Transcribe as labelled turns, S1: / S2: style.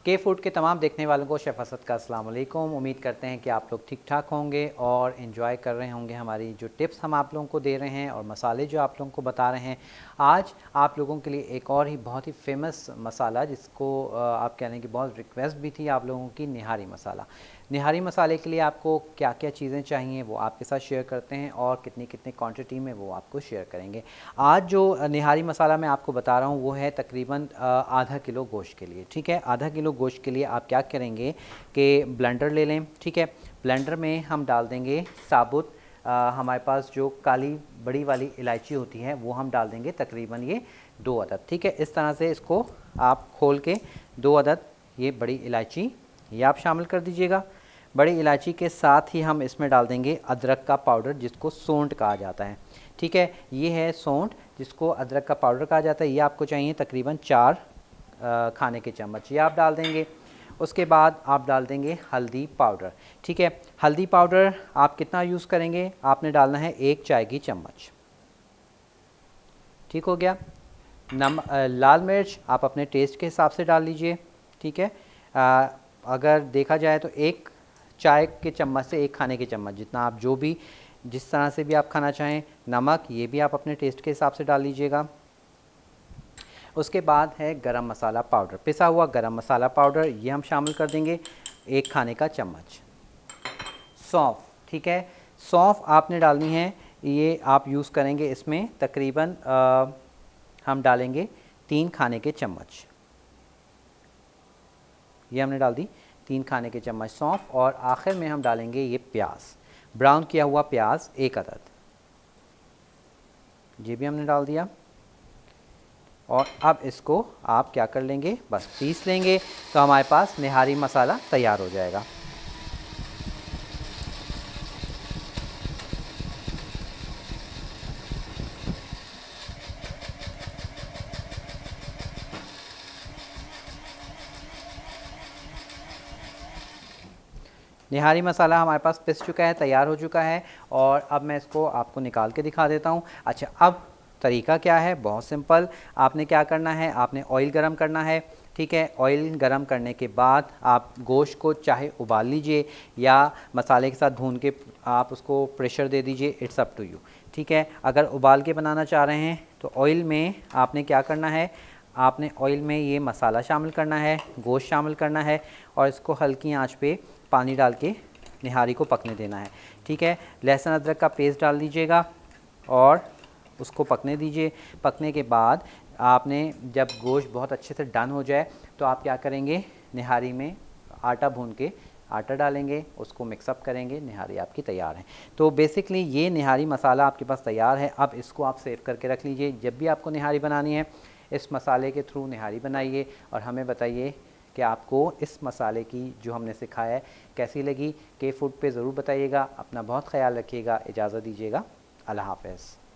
S1: के फूड के तमाम देखने वालों को शेफ़ असद का अस्सलाम वालेकुम। उम्मीद करते हैं कि आप लोग ठीक ठाक होंगे और इन्जॉय कर रहे होंगे हमारी जो टिप्स हम आप लोगों को दे रहे हैं और मसाले जो आप लोगों को बता रहे हैं। आज आप लोगों के लिए एक और ही बहुत ही फेमस मसाला, जिसको आप कह रहे हैं कि बहुत रिक्वेस्ट भी थी आप लोगों की, निहारी मसाला। निहारी मसाले के लिए आपको क्या क्या चीज़ें चाहिए वो आपके साथ शेयर करते हैं और कितनी कितनी क्वांटिटी में वो आपको शेयर करेंगे। आज जो निहारी मसाला मैं आपको बता रहा हूँ वो है तकरीबन आधा किलो गोश्त के लिए। ठीक है, आधा किलो गोश्त के लिए आप क्या करेंगे कि ब्लेंडर ले लें। ठीक है, ब्लेंडर में हम डाल देंगे साबुत हमारे पास जो काली बड़ी वाली इलायची होती है वो हम डाल देंगे, तकरीबन ये 2 अदद। ठीक है, इस तरह से इसको आप खोल के 2 अदद ये बड़ी इलायची ये आप शामिल कर दीजिएगा। बड़ी इलायची के साथ ही हम इसमें डाल देंगे अदरक का पाउडर, जिसको सौंठ कहा जाता है। ठीक है, ये है सौंठ, जिसको अदरक का पाउडर कहा जाता है। ये आपको चाहिए तकरीबन 4 खाने के चम्मच, ये आप डाल देंगे। उसके बाद आप डाल देंगे हल्दी पाउडर। ठीक है, हल्दी पाउडर आप कितना यूज़ करेंगे, आपने डालना है 1 चाय की चम्मच। ठीक हो गया। लाल मिर्च आप अपने टेस्ट के हिसाब से डाल लीजिए। ठीक है, अगर देखा जाए तो 1 चाय के चम्मच से 1 खाने के चम्मच जितना, आप जो भी जिस तरह से भी आप खाना चाहें। नमक ये भी आप अपने टेस्ट के हिसाब से डाल लीजिएगा। उसके बाद है गरम मसाला पाउडर, पिसा हुआ गरम मसाला पाउडर, ये हम शामिल कर देंगे 1 खाने का चम्मच। सौंफ, ठीक है, सौंफ आपने डालनी है, ये आप यूज़ करेंगे इसमें तकरीबन हम डालेंगे 3 खाने के चम्मच। ये हमने डाल दी 3 खाने के चम्मच सौंफ। और आखिर में हम डालेंगे ये प्याज, ब्राउन किया हुआ प्याज 1 अदद, ये भी हमने डाल दिया। और अब इसको आप क्या कर लेंगे, बस पीस लेंगे, तो हमारे पास निहारी मसाला तैयार हो जाएगा। निहारी मसाला हमारे पास पिस चुका है, तैयार हो चुका है। और अब मैं इसको आपको निकाल के दिखा देता हूँ। अच्छा, अब तरीका क्या है, बहुत सिंपल। आपने क्या करना है, आपने ऑयल गरम करना है। ठीक है, ऑयल गरम करने के बाद आप गोश्त को चाहे उबाल लीजिए या मसाले के साथ भून के आप उसको प्रेशर दे दीजिए, इट्स अप टू यू। ठीक है, अगर उबाल के बनाना चाह रहे हैं तो ऑयल में आपने क्या करना है, आपने ऑयल में ये मसाला शामिल करना है, गोश्त शामिल करना है और इसको हल्की आंच पे पानी डाल के निहारी को पकने देना है। ठीक है, लहसुन अदरक का पेस्ट डाल दीजिएगा और उसको पकने दीजिए। पकने के बाद आपने जब गोश्त बहुत अच्छे से डन हो जाए तो आप क्या करेंगे, निहारी में आटा भून के आटा डालेंगे, उसको मिक्सअप करेंगे, निहारी आपकी तैयार है। तो बेसिकली ये निहारी मसाला आपके पास तैयार है। अब इसको आप सेव करके रख लीजिए, जब भी आपको निहारी बनानी है इस मसाले के थ्रू निहारी बनाइए और हमें बताइए कि आपको इस मसाले की जो हमने सिखाया है कैसी लगी। के फूड पे ज़रूर बताइएगा। अपना बहुत ख्याल रखिएगा, इजाज़त दीजिएगा, अल्लाह हाफ़िज़।